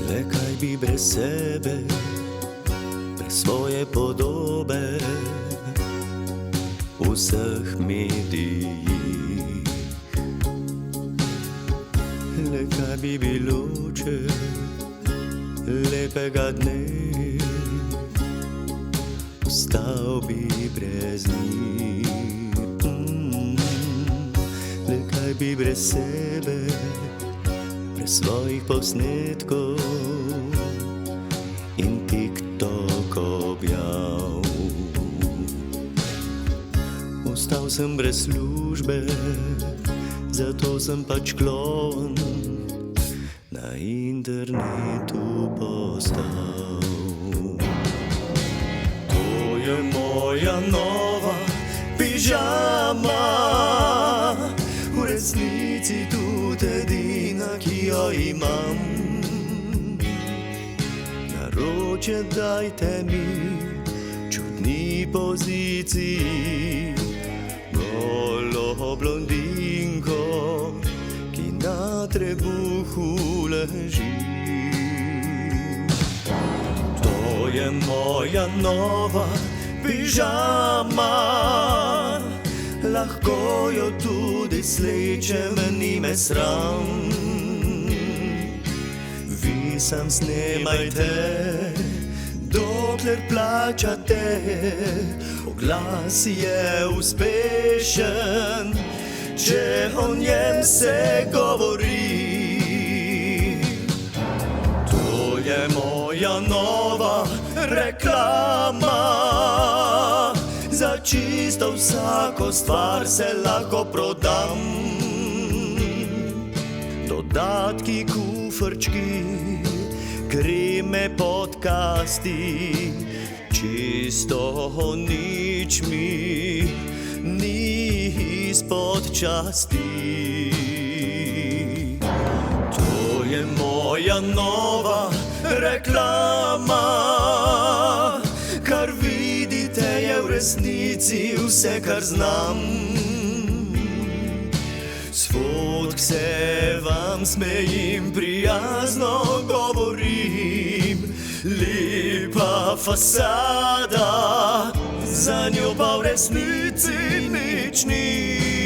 Le kaj bi brez sebe, brez svoje podobe, vseh medijih. Le kaj bi bilo, če lepega dne ostal bi brez njih. Le kaj bi brez sebe, brez svojih posnetkov in TikTok objav. Ostal sem brez službe, zato sem pač klovn na internetu postal. To je moja nova pižama, v resnici tudi edina, ki jo imam. Naročje dajte mi, čudni poziciji, golo blondinko, ki na trebuhu leži. To je moja nova pižama, lahko jo tudi slečem, ni me sram. Vi sam snemajte, dokler plačate, oglas je uspešen, če o njem se govori. To je moja nova reklama, za čisto vsako stvar se lahko prodam. Dodatki, kufrčki, kreme, podcasti, čisto nič mi ni izpod časti. To je moja nova reklama, kar vidite je v resnici vse, kar znam. S fotk se vam smejim, prijazno govorim, lepa fasada, za njo pa v resnici nič ni.